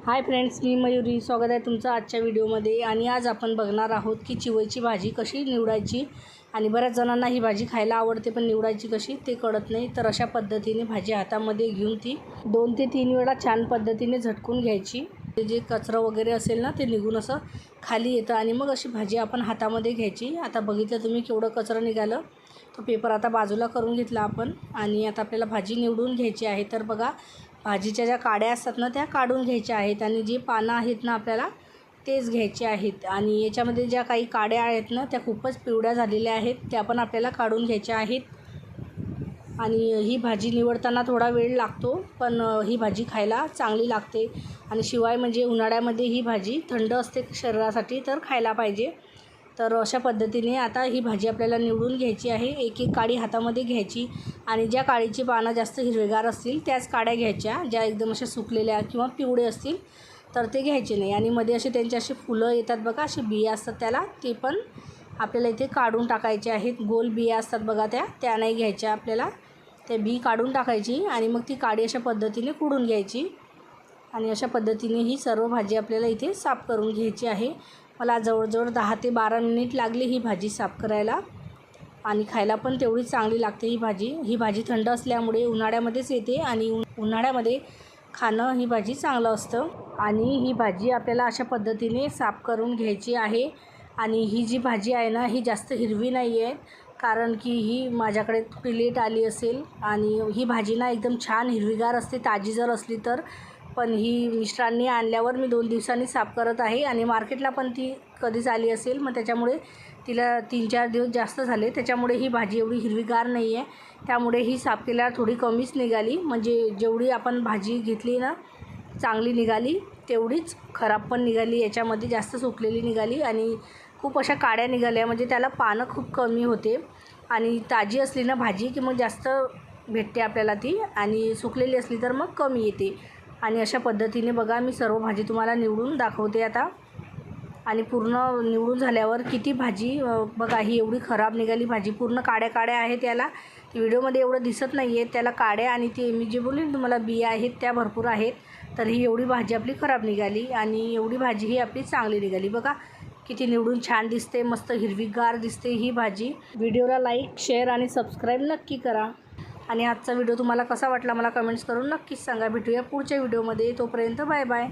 Hi friends, मी मयुरी. स्वागत आहे तुमचं आजच्या व्हिडिओमध्ये. आणि आज आपण बघणार आहोत की चिवईची भाजी कशी निवडायची. आणि बऱ्याच जणांना ही भाजी खायला आवडते, पण निवडायची कशी ते कळत नाही. तर अशा पद्धतीने भाजी हातामध्ये घेऊन ती 2 ते 3 वेळा छान पद्धतीने झटकून घ्यायची. ते जे कचरा वगैरे असेल ना, ते निघून असं खाली येतं आणि मग अशी भाजी आपण हातामध्ये घ्यायची. आता बघितलं तुम्ही केवढं कचरा निघालं. तो पेपर आता बाजूला करून घेतला आपण आणि आता आपल्याला भाजी निवडून घ्यायची आहे. तर बघा, भाजीच्या ज्या काड्या असतात ना, त्या काढून घ्यायच्या आहेत आणि जी पानं आहेत ना आपल्याला तेच घ्यायचे आहेत. आणि याच्यामध्ये ज्या काही काड्या आहेत ना, त्या खूपच पिवळ्या झालेल्या आहेत, त्या पण आपल्याला काढून घ्यायच्या आहेत. आणि ही भाजी निवडताना थोडा वेळ लागतो, पण ही भाजी खायला चांगली लागते. आणि शिवाय म्हणजे उन्हाळ्यामध्ये ही भाजी थंड असते शरीरासाठी, तर खायला पाहिजे. तर अशा पद्धतीने आता ही भाजी आपल्याला निवडून घ्यायची आहे. एक एक काडी हातामध्ये घ्यायची आणि ज्या काडीची पानं जास्त हिरवेगार असतील त्याच काड्या घ्यायच्या. ज्या एकदम अशा सुकलेल्या किंवा पिवळे असतील तर ते घ्यायचे नाही. आणि मध्ये असे त्यांचे असे फुलं येतात बघा, असे बिया असतात त्याला, ते पण आपल्याला इथे काढून टाकायचे आहेत. गोल बिया असतात बघा, त्या नाही घ्यायच्या आपल्याला. ते बी काढून टाकायची आणि मग ती काडी अशा पद्धतीने कुडून घ्यायची. आणि अशा पद्धतीने ही सर्व भाजी आपल्याला इथे साफ करून घ्यायची आहे. मला जवळजवळ 10 ते 12 मिनिट लागले ही भाजी साफ करायला. आणि खायला पण तेवढीच चांगली लागते ही भाजी. ही भाजी थंड असल्यामुळे उन्हाळ्यामध्येच येते आणि उन्हाळ्यामध्ये खाणं ही भाजी चांगलं असतं. आणि ही भाजी आपल्याला अशा पद्धतीने साफ करून घ्यायची आहे. आणि ही जी भाजी आहे ना, ही जास्त हिरवी नाही आहे, कारण की ही माझ्याकडे प्लेट आली असेल. आणि ही भाजी ना एकदम छान हिरवीगार असते ताजी जर असली तर. पण ही मिस्टरांनी आणल्यावर मी 2 दिवसांनी साफ करत आहे आणि मार्केटला पण ती कधीच आली असेल, मग त्याच्यामुळे तिला 3-4 दिवस जास्त झाले. त्याच्यामुळे ही भाजी एवढी हिरवीगार नाही आहे. त्यामुळे ही साफ केल्यावर थोडी कमीच निघाली. म्हणजे जेवढी आपण भाजी घेतली ना चांगली निघाली, तेवढीच खराब पण निघाली. याच्यामध्ये जास्त सुकलेली निघाली आणि खूप अशा काड्या निघाल्या. म्हणजे त्याला पानं खूप कमी होते. आणि ताजी असली ना भाजी की मग जास्त भेटते आपल्याला ती, आणि सुकलेली असली तर मग कमी येते. आणि अशा पद्धतीने बघा, मी सर्व भाजी तुम्हाला निवडून दाखवते आता. आणि पूर्ण निवडून झाल्यावर किती भाजी बघा, ही एवढी खराब निघाली भाजी. पूर्ण काड्या आहेत याला. व्हिडिओमध्ये एवढं दिसत नाही आहे त्याला काड्या, आणि ते मी जे बोलले तुम्हाला बिया आहेत त्या भरपूर आहेत. तर ही एवढी भाजी आपली खराब निघाली आणि एवढी भाजी ही आपली चांगली निघाली. बघा किती निवडून छान दिसते, मस्त हिरवीगार दिसते ही भाजी. व्हिडिओला लाईक, शेअर आणि सबस्क्राईब नक्की करा. आणि आजचा व्हिडिओ तुम्हाला कसा वाटला मला कमेंट्स करून नक्कीच सांगा. भेटूया पुढच्या व्हिडिओमध्ये. तोपर्यंत बाय बाय.